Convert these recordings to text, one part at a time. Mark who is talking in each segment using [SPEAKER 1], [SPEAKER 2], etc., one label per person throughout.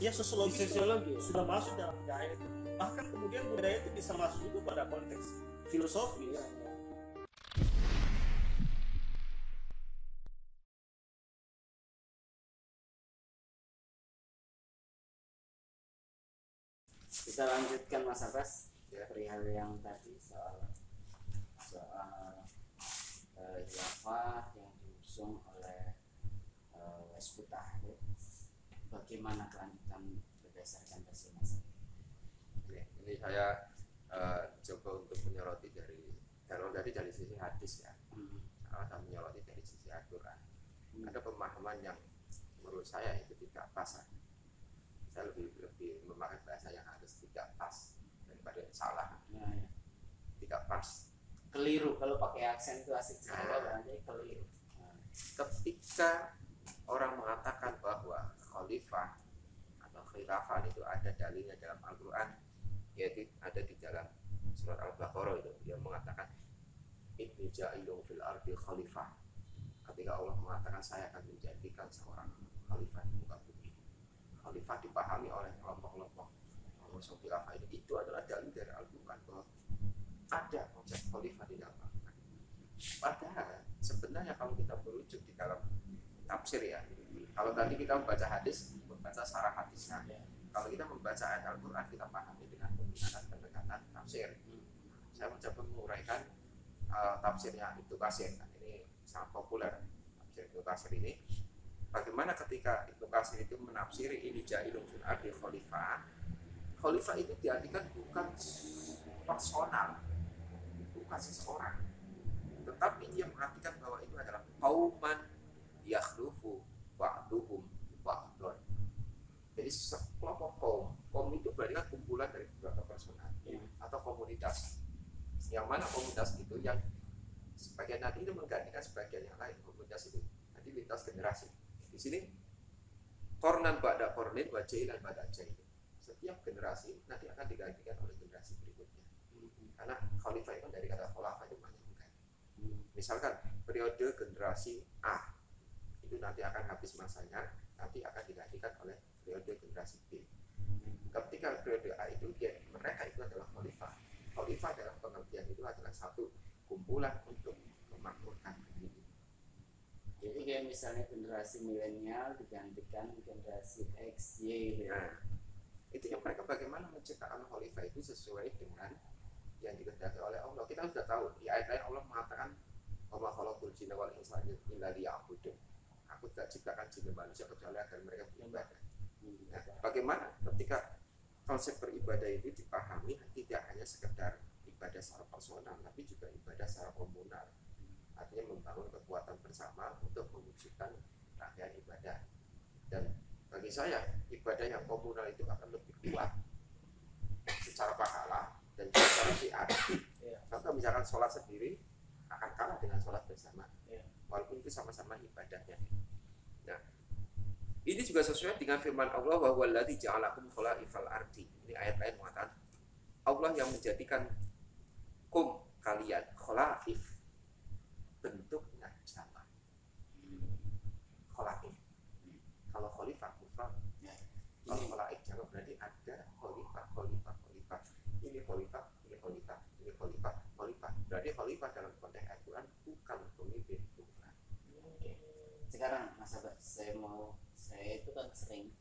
[SPEAKER 1] ya sosiologi
[SPEAKER 2] Sosiologi.
[SPEAKER 1] sudah masuk dalam budaya itu. Bahkan kemudian budaya itu bisa masuk juga pada konteks filosofi.
[SPEAKER 2] Iya. Kita lanjutkan Mas Abbas perihal yang tadi soal khilafah yang diusung oleh Westputah. Bagaimana kelanjutan berdasarkan versi Mas?
[SPEAKER 3] Ini saya coba untuk menyoroti kalau dari sisi hadis ya, saya menyoroti dari sisi Al-Quran. Ada pemahaman yang menurut saya itu tidak pas. Saya lebih memakai bahasa yang harus tidak pas daripada yang salah.
[SPEAKER 2] Ya.
[SPEAKER 3] Tidak pas.
[SPEAKER 2] Keliru kalau pakai aksen itu asik sekali, berarti keliru.
[SPEAKER 3] Ketika orang mengatakan bahwa khalifah atau khilafah itu ada dalilnya dalam Al-Quran, yaitu ada di dalam surat Al-Baqarah itu yang mengatakan inni ja'ilun fil ardi khalifah. Ketika Allah mengatakan saya akan menjadikan seorang khalifah di muka bumi. Khalifah dipahami oleh kelompok-kelompok musuh khilafah itu adalah dalil dari Al-Quran bahwa ada konsep khalifah di dalam Al-Quran. Padahal sebenarnya kalau kita merujuk di dalam tafsir ya, kalau tadi kita membaca hadis, membaca sarah hadisnya. Kalau kita membaca ayat Al-Quran, kita pahami dengan menggunakan pendekatan tafsir. Saya mencoba menguraikan tafsirnya Ibnu Katsir. Ini sangat populer tafsir Ibnu Katsir ini. Bagaimana ketika Ibnu Katsir itu menafsiri ini ja'ilun fil ardi khalifah. Khalifah itu diartikan bukan personal, bukan seseorang, tetapi dia mengartikan bahwa itu adalah qauman yakhlufu ba'duhum ba'dun. Jadi sekelompok kaum itu berarti kan kumpulan dari beberapa personal atau komunitas. Yang mana komunitas itu yang sebagian nanti itu menggantikan sebagian yang lain. Komunitas itu nanti lintas generasi. Di sini kornan ba'da kornin wa jailan ba'da jail. Setiap generasi nanti akan digantikan oleh generasi berikutnya. Karena khalifah itu dari kata khalafah itu banyak mengganti. Misalkan periode generasi A itu nanti akan habis masanya, nanti akan digantikan oleh periode generasi B. Ketika periode A itu mereka itu adalah khalifah. Khalifah dalam pengertian itu adalah satu kumpulan untuk memakmurkan diri.
[SPEAKER 2] Jadi kayak misalnya generasi milenial digantikan generasi X, Y.
[SPEAKER 3] Nah, itu yang mereka bagaimana menciptakan khalifah itu sesuai dengan yang dikehendaki oleh Allah. Kita sudah tahu di ayat lain Allah mengatakan wa khalaqul jinna wal insa illa liya'budun. Aku tidak ciptakan jin dan manusia kecuali agar mereka beribadah. Nah, bagaimana ketika konsep beribadah itu dipahami tidak hanya sekedar ibadah secara personal, tapi juga ibadah secara komunal. Artinya membangun kekuatan bersama untuk mewujudkan rangkaian ibadah. Dan bagi saya ibadah yang komunal itu akan lebih kuat secara pahala dan secara syiar. Contoh misalkan sholat sendiri akan kalah dengan sholat bersama, walaupun itu sama-sama ibadahnya. Nah, ini juga sesuai dengan firman Allah wa huwallazi ja'alakum khala'ifal ardi. Ini ayat lain mengatakan Allah yang menjadikan kalian khala'if, bentuknya jamak. Khala'if. Kalau khalifah mufrad. Kalau khala'if jamak berarti ada khalifah. Ini khalifah, ini khalifah, ini khalifah, khalifah. Berarti khalifah dalam konteks Al-Quran bukan pemimpin, bukan.
[SPEAKER 2] Sekarang Mas Abbas, saya itu kan sering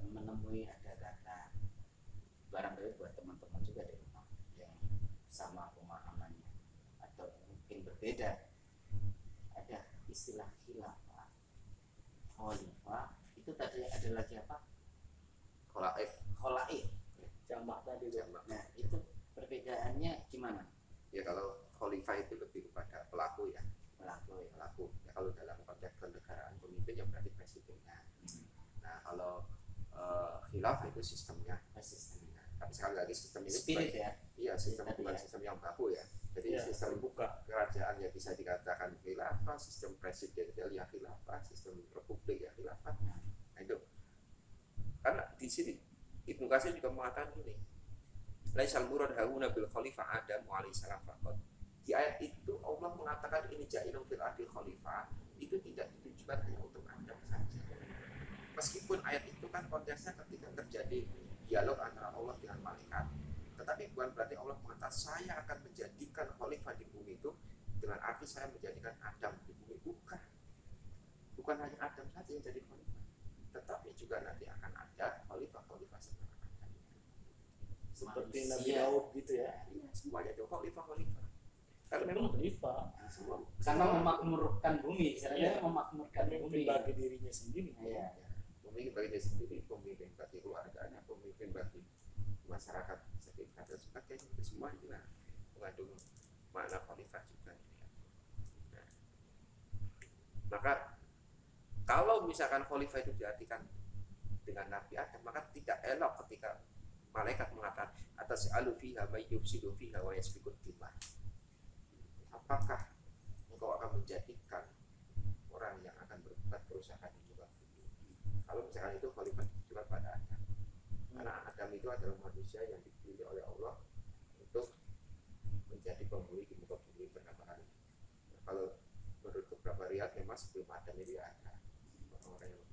[SPEAKER 2] menemui ada kata, barangkali buat teman-teman juga di rumah yang sama pemahamannya atau mungkin berbeda, ada istilah khilafah, khalifah, itu tadi ada lagi apa? Khalaif, jamak tadi. Nah, itu perbedaannya gimana?
[SPEAKER 3] Ya kalau khalifah itu lebih kepada pelaku ya. Pelaku. Ya kalau dalam konteks kenegaraan pemimpin yang berarti presidennya. Nah kalau khilafah itu sistemnya. Tapi sekali lagi sistem ini
[SPEAKER 2] spirit ya.
[SPEAKER 3] Iya, sistem bukan sistem yang baku ya. Jadi sistem
[SPEAKER 1] buka
[SPEAKER 3] kerajaan ya bisa dikatakan khilafah, sistem presidensial ya khilafah, sistem republik ya khilafah. Nah itu. Karena di sini Ibnu Katsir juga mengatakan ini. Laisal murad hauna bil khalifah Adam alaihi salam faqat. Di ayat itu Allah mengatakan ini ja'ilun fil ardi khalifah, itu tidak ditujukan hanya untuk Adam saja. meskipun ayat itu kan konteksnya ketika terjadi dialog antara Allah dengan malaikat, tetapi bukan berarti Allah mengatakan saya akan menjadikan khalifah di bumi itu dengan arti saya menjadikan Adam di bumi. Bukan hanya Adam saja yang jadi khalifah, tetapi juga nanti akan ada khalifah setelah Adam.
[SPEAKER 1] Seperti
[SPEAKER 2] Manusia.
[SPEAKER 1] Nabi Daud gitu ya.
[SPEAKER 3] Iya, semuanya itu khalifah. Karena
[SPEAKER 1] Memang
[SPEAKER 3] memang
[SPEAKER 1] khalifah
[SPEAKER 3] semua
[SPEAKER 2] Karena memakmurkan bumi, istilahnya
[SPEAKER 1] Iya.
[SPEAKER 2] memakmurkan bumi.
[SPEAKER 1] memimpin bagi dirinya sendiri.
[SPEAKER 2] Iya.
[SPEAKER 3] pemimpin bagi diri sendiri, pemimpin bagi keluarganya, pemimpin bagi masyarakat sekitar dan sebagainya. Itu semua juga mengandung makna khalifah juga. Nah, maka kalau misalkan khalifah itu diartikan dengan Nabi Adam, maka tidak elok ketika malaikat mengatakan atas alu fiha may yufsidu fiha wa yasfikut dima. Apakah engkau akan menjadikan orang yang akan berbuat kerusakan di muka bumi? Kalau misalkan itu khalifah ditujukan pada Adam, karena Adam itu adalah manusia yang dipilih oleh Allah untuk menjadi penghuni di muka bumi beberapa hari. Nah, kalau menurut beberapa riwayat memang sebelum Adam itu ada orang-orang yang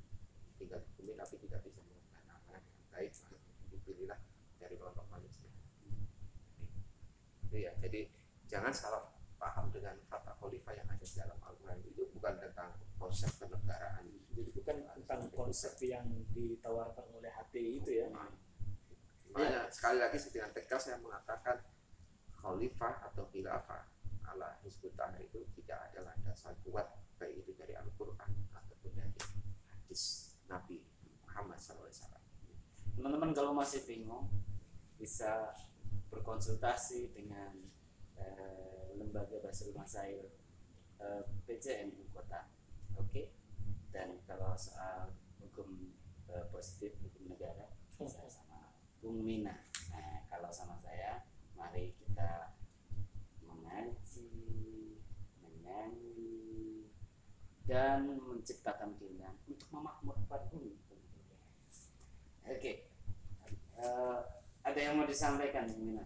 [SPEAKER 3] tinggal di bumi tapi tidak bisa melakukan amal dengan baik, maka dipilihlah dari kelompok manusia. Itu ya, jadi jangan salah paham dengan kata khalifah yang ada di dalam Al-Quran. Itu bukan tentang konsep kenegaraan.
[SPEAKER 1] Jadi bukan tentang konsep yang ditawarkan oleh HTI itu ya.
[SPEAKER 3] Makanya sekali lagi dengan tegas saya mengatakan khalifah atau khilafah ala Hizbut Tahrir itu tidak ada landasan kuat, baik itu dari Al-Quran ataupun dari hadis Nabi Muhammad SAW.
[SPEAKER 2] Teman-teman kalau masih bingung bisa berkonsultasi dengan lembaga Basul Masail PCMU Kota. Oke. Dan kalau soal hukum positif hukum negara bisa sama Bung Mina. Nah, kalau sama saya mari kita mengaji, menyanyi dan menciptakan keindahan untuk memakmurkan bumi. Oke. Ada yang mau disampaikan Bung Mina?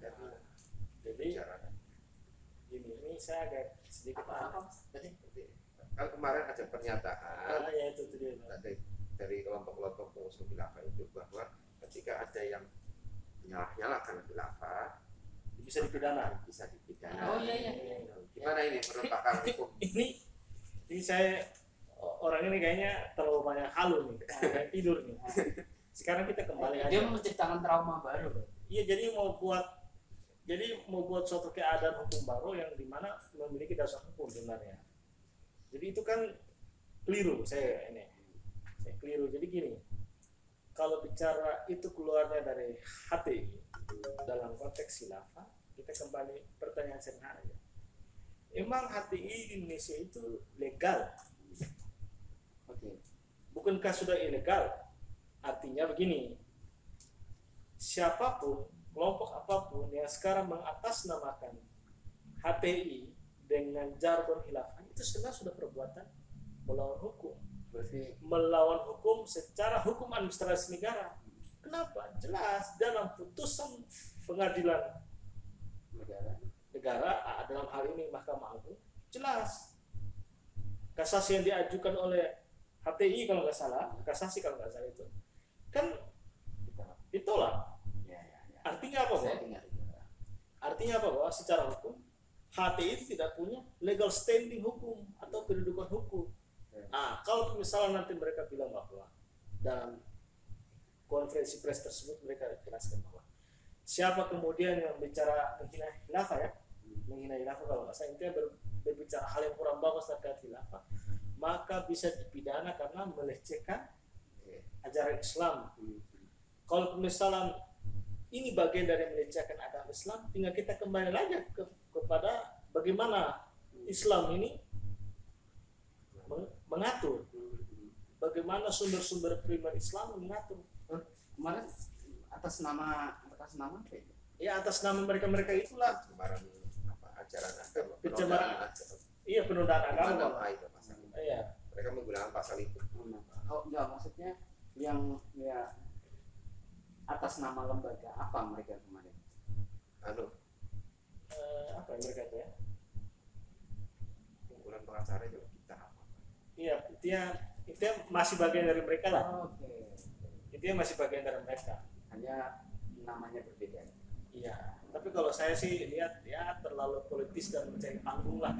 [SPEAKER 1] Jadi ini saya agak sedikit
[SPEAKER 2] Tadi
[SPEAKER 3] Kan kemarin ada pernyataan
[SPEAKER 1] ya itu dia.
[SPEAKER 3] dari kelompok-kelompok pengusung khilafah itu bahwa ketika ada yang menyalah-nyalahkan khilafah
[SPEAKER 1] Bisa dipidana.
[SPEAKER 3] bisa dipidana.
[SPEAKER 2] Oh, iya.
[SPEAKER 3] Gimana ini menurut pakar hukum?
[SPEAKER 1] Ini saya orang ini kayaknya terlalu banyak halu nih, kayak tidur nih. Sekarang kita kembali
[SPEAKER 2] dia
[SPEAKER 1] aja.
[SPEAKER 2] menciptakan trauma baru.
[SPEAKER 1] Iya, jadi mau buat suatu keadaan hukum baru yang dimana memiliki dasar hukum sebenarnya. Jadi itu kan keliru saya keliru. Jadi gini, kalau bicara itu keluarnya dari HTI dalam konteks khilafah, kita kembali pertanyaan sederhana aja. Emang HTI di Indonesia itu legal?
[SPEAKER 2] Oke.
[SPEAKER 1] Bukankah sudah ilegal? Artinya begini, siapapun, kelompok apapun yang sekarang mengatasnamakan HTI dengan jargon khilafah itu sebenarnya sudah perbuatan melawan hukum.
[SPEAKER 2] Berarti
[SPEAKER 1] Melawan hukum secara hukum administrasi negara. Kenapa? Jelas dalam putusan pengadilan negara dalam hal ini Mahkamah Agung jelas kasasi yang diajukan oleh HTI kalau nggak salah, kasasi kalau nggak salah itu kan ditolak.
[SPEAKER 2] ya.
[SPEAKER 1] Artinya apa,
[SPEAKER 2] Saya
[SPEAKER 1] Bang?
[SPEAKER 2] dengar.
[SPEAKER 1] Artinya apa, bahwa secara hukum HTI itu tidak punya legal standing hukum atau kedudukan hukum. Nah, kalau misalnya nanti mereka bilang bahwa dalam konferensi pers tersebut mereka jelaskan bahwa siapa kemudian yang bicara menghina khilafah ya, menghina khilafah kalau nggak salah intinya berbicara hal yang kurang bagus terkait khilafah, maka bisa dipidana karena melecehkan ajaran Islam. Kalau misalnya ini bagian dari melecehkan agama Islam, tinggal kita kembali lagi kepada bagaimana Islam ini mengatur, bagaimana sumber-sumber primer Islam mengatur.
[SPEAKER 2] Kemarin atas nama apa itu?
[SPEAKER 1] Ya atas nama mereka itulah.
[SPEAKER 3] Pencemaran ajaran agama,
[SPEAKER 1] Pencemaran.
[SPEAKER 3] penodaan agama.
[SPEAKER 1] Iya, penodaan agama.
[SPEAKER 3] Itu pasalnya.
[SPEAKER 1] Iya.
[SPEAKER 3] Mereka menggunakan pasal itu.
[SPEAKER 2] Oh enggak, maksudnya yang ya atas nama lembaga apa mereka kemarin?
[SPEAKER 1] Apa yang mereka itu ya?
[SPEAKER 3] Kumpulan pengacara itu kita apa?
[SPEAKER 1] Iya, itu masih bagian dari mereka lah.
[SPEAKER 2] Oke.
[SPEAKER 1] Itu masih bagian dari mereka.
[SPEAKER 2] Hanya namanya berbeda.
[SPEAKER 1] Iya, tapi kalau saya sih lihat ya terlalu politis dan mencari panggung lah,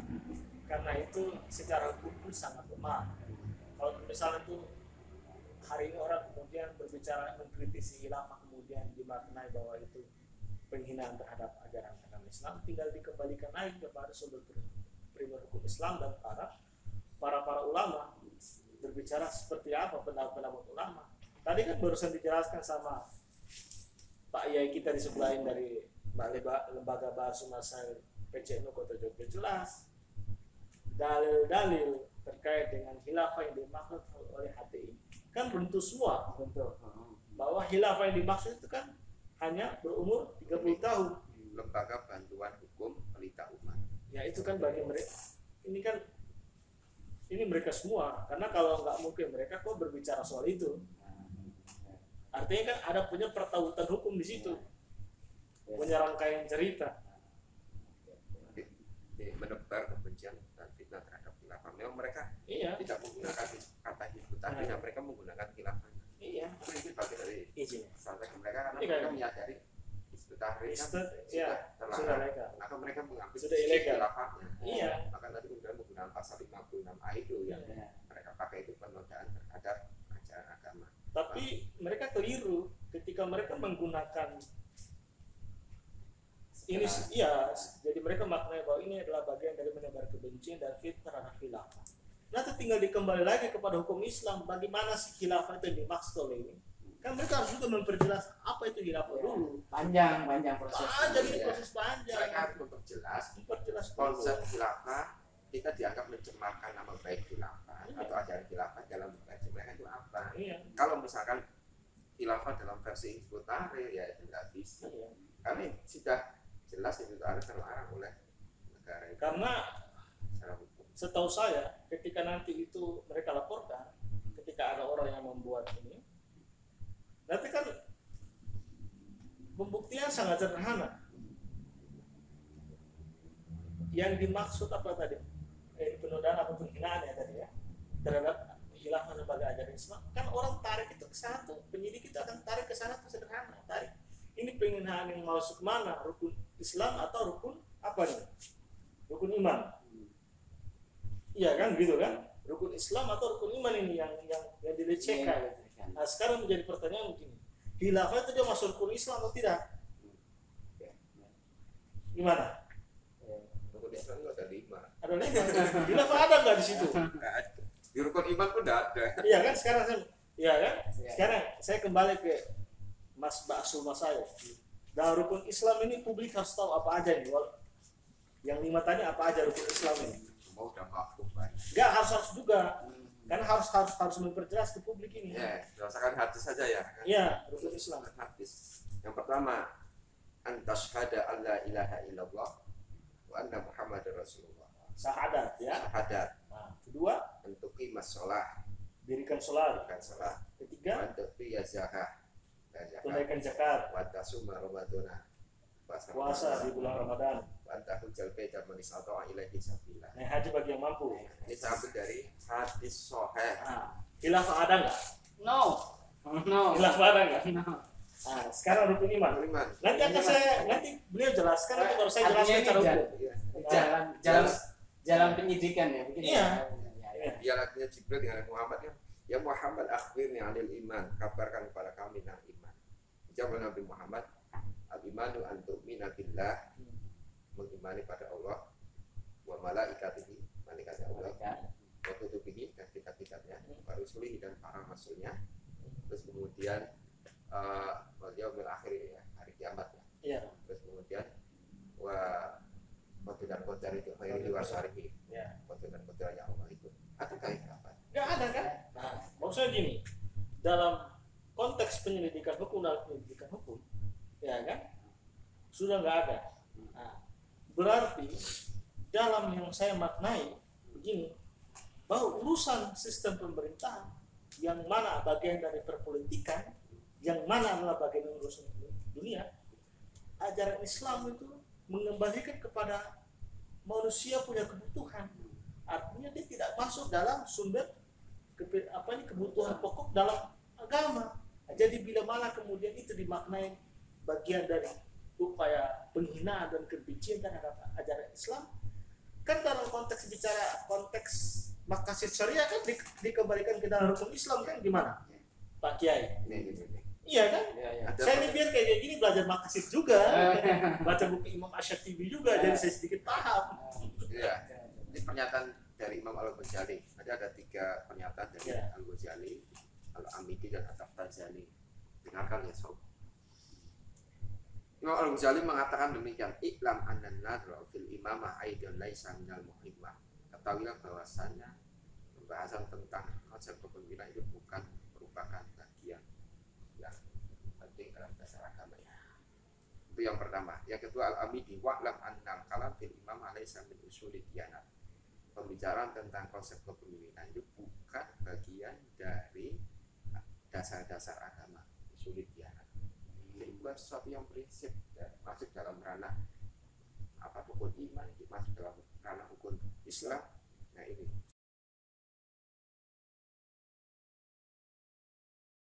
[SPEAKER 1] karena itu secara hukum pun sangat lemah. Kalau misalnya tuh hari ini orang kemudian berbicara mengkritisi khilafah kemudian dimaknai bahwa itu penghinaan terhadap ajaran agama Islam, tinggal dikembalikan lagi kepada sumber primer hukum Islam dan para ulama berbicara seperti apa pendapat ulama. Tadi kan barusan dijelaskan sama Pak Yai kita di sebelahin dari Lembaga Bahasa Masail PCNU Kota Jogja, jelas dalil-dalil terkait dengan khilafah yang dimaksud oleh HTI kan bentuk semua bahwa khilafah yang dimaksud itu kan hanya berumur 30 tahun.
[SPEAKER 3] Lembaga Bantuan Hukum Pelita Umat.
[SPEAKER 1] Ya itu kan bagi mereka. Ini mereka semua, karena kalau nggak mungkin mereka kok berbicara soal itu. Artinya kan ada punya pertautan hukum di situ, punya rangkaian cerita.
[SPEAKER 3] Menebar kebencian dan fitnah terhadap khilafah. Memang mereka
[SPEAKER 1] Iya.
[SPEAKER 3] tidak menggunakan kata hizbut tahrir, mereka menggunakan khilafah.
[SPEAKER 1] Iya.
[SPEAKER 3] Itu mungkin bagian dari
[SPEAKER 1] Izin.
[SPEAKER 3] strategi mereka karena
[SPEAKER 1] Iya.
[SPEAKER 3] mereka menyadari hizbut tahrir kan
[SPEAKER 1] Ya, sudah
[SPEAKER 3] terlarang.
[SPEAKER 1] legal.
[SPEAKER 3] Maka mereka mengambil
[SPEAKER 1] Sudah ilegal.
[SPEAKER 3] khilafahnya.
[SPEAKER 1] Iya.
[SPEAKER 3] Maka tadi kemudian menggunakan pasal 56A itu yang
[SPEAKER 1] Iya.
[SPEAKER 3] mereka pakai itu penodaan terhadap ajaran agama.
[SPEAKER 1] Tapi mereka keliru ketika mereka menggunakan ini, iya. Jadi mereka maknai bahwa ini adalah bagian dari menebar kebencian dan fitnah terhadap khilafah. Nanti tinggal dikembali lagi kepada hukum Islam. Bagaimana sih khilafah itu yang dimaksud oleh ini? Kan mereka harus juga memperjelas apa itu khilafah dulu.
[SPEAKER 2] Panjang proses.
[SPEAKER 1] Jadi proses panjang.
[SPEAKER 3] Mereka harus memperjelas
[SPEAKER 1] konsep.
[SPEAKER 3] konsep khilafah. Kita dianggap mencemarkan nama baik khilafah atau ajaran khilafah dalam versi mereka itu apa?
[SPEAKER 1] Iya.
[SPEAKER 3] Kalau misalkan khilafah dalam versi Hizbut Tahrir ya itu nggak bisa.
[SPEAKER 1] Iya.
[SPEAKER 3] Karena sudah jelas Hizbut Tahrir terlarang oleh negara itu.
[SPEAKER 1] Karena
[SPEAKER 3] Secara hukum.
[SPEAKER 1] setahu saya ketika nanti itu mereka laporkan, ketika ada orang yang membuat ini, nanti kan pembuktian sangat sederhana. Yang dimaksud apa tadi? Penodaan atau penghinaan ya tadi ya terhadap khilafah sebagai ajaran Islam. Kan orang tarik itu ke sana tuh, penyidik itu akan tarik ke sana tuh sederhana. Tarik. Ini penghinaan yang masuk mana? Rukun Islam atau rukun apa nih? Rukun iman. Iya kan, gitu kan? Rukun Islam atau rukun iman ini yang dilecehkan. Nah, sekarang menjadi pertanyaan begini. Khilafah itu dia masuk rukun Islam atau tidak? Gimana?
[SPEAKER 3] Rukun Islam itu ada 5.
[SPEAKER 1] Ada 5. Khilafah ada nggak di situ?
[SPEAKER 3] Nggak ada. Di rukun iman pun nggak ada.
[SPEAKER 1] Iya kan, sekarang sekarang saya kembali ke Mas Ba'asul Mas saya. Dalam rukun Islam ini publik harus tahu apa aja nih. Yang 5 tadi apa aja rukun Islam ini?
[SPEAKER 3] Semua udah makhluk banyak.
[SPEAKER 1] Enggak harus juga. Karena harus memperjelas ke publik ini.
[SPEAKER 3] Ya, berdasarkan hadis saja ya. Kan?
[SPEAKER 1] Iya, rukun Islam.
[SPEAKER 3] Hadis. Yang pertama, antashhada alla ilaha illallah wa anna Muhammadar Rasulullah.
[SPEAKER 1] Syahadat ya.
[SPEAKER 3] Syahadat.
[SPEAKER 1] Nah, kedua,
[SPEAKER 3] Antuqimas shalah.
[SPEAKER 1] dirikan sholat.
[SPEAKER 3] Bukan salah.
[SPEAKER 1] Ketiga,
[SPEAKER 3] Wantuqiyaz zakah.
[SPEAKER 1] tunaikan zakat.
[SPEAKER 3] Wantasuma Ramadana.
[SPEAKER 1] Puasa di bulan Ramadan.
[SPEAKER 3] Wantahujal baita man istata'a ilaihi sabila.
[SPEAKER 1] Naik haji bagi yang mampu.
[SPEAKER 3] Ini sampai dari hadis sahih.
[SPEAKER 1] Nah, khilafah ada nggak?
[SPEAKER 2] No.
[SPEAKER 1] Khilafah ada nggak?
[SPEAKER 2] No.
[SPEAKER 1] Nah, sekarang rukun iman.
[SPEAKER 3] Iman.
[SPEAKER 1] Nanti beliau jelaskan, nanti baru saya jelaskan
[SPEAKER 2] Artinya
[SPEAKER 1] secara
[SPEAKER 2] ini
[SPEAKER 1] hukum.
[SPEAKER 2] jalan penyidikan ya begitu.
[SPEAKER 1] Iya.
[SPEAKER 2] Ya.
[SPEAKER 3] Dia latinya Jibril dengan Muhammad ya Muhammad akhbirni anil iman, kabarkan kepada kami tentang iman. Jawab Nabi Muhammad, al imanu an tu'mina billah, mengimani pada Allah, wa malaikatihi, malaikat Allah, wa kutubihi dan kitab-kitabnya, wa rusulihi dan para rasulnya. Terus kemudian wal yaumil akhir ya, hari kiamat ya.
[SPEAKER 1] Iya.
[SPEAKER 3] Terus kemudian wa qadar itu khairi wa syarrihi.
[SPEAKER 1] Ya.
[SPEAKER 3] Qadar-qadarnya Allah itu. Adakah apa?
[SPEAKER 1] Nggak ada kan? Nah, maksudnya gini, dalam konteks penyelidikan hukum dan penyelidikan hukum, ya kan, sudah nggak ada. Nah, berarti dalam yang saya maknai begini, bahwa urusan sistem pemerintahan yang mana bagian dari perpolitikan, yang mana adalah bagian dari urusan dunia, ajaran Islam itu mengembalikan kepada manusia punya kebutuhan. Artinya dia tidak masuk dalam sumber kebutuhan pokok dalam agama. Jadi bila mana kemudian itu dimaknai bagian dari upaya penghinaan dan kebencian terhadap ajaran Islam, kan dalam konteks bicara konteks makasid syariah kan dikembalikan ke dalam rukun Islam kan gimana, Pak Kiai? Iya kan? Saya ini biar kayak gini belajar makasid juga, baca buku Imam Asy-Syatibi juga, jadi saya sedikit paham.
[SPEAKER 3] Iya. Ini pernyataan dari Imam Al-Ghazali. Ada 3 pernyataan dari Al-Ghazali, Al-Amidi dan At-Taftazani. Dengarkan ya sob. Imam Al-Ghazali mengatakan demikian, "Iklam annan nadra fil imamah aidan laisa minal muhimmah." Ketahuilah bahwasanya pembahasan tentang konsep kepemimpinan itu bukan merupakan bagian yang penting dalam dasar agama. Itu yang pertama. Yang kedua, Al-Amidi, wa'lam annal kalam fil imamah laisa min usulid diyanat. Pembicaraan tentang konsep kepemimpinan itu bukan bagian dari dasar-dasar agama, usulid diyanat. Jadi bukan sesuatu yang prinsip masuk dalam ranah apa hukum iman, masuk dalam ranah hukum Islam. Nah ini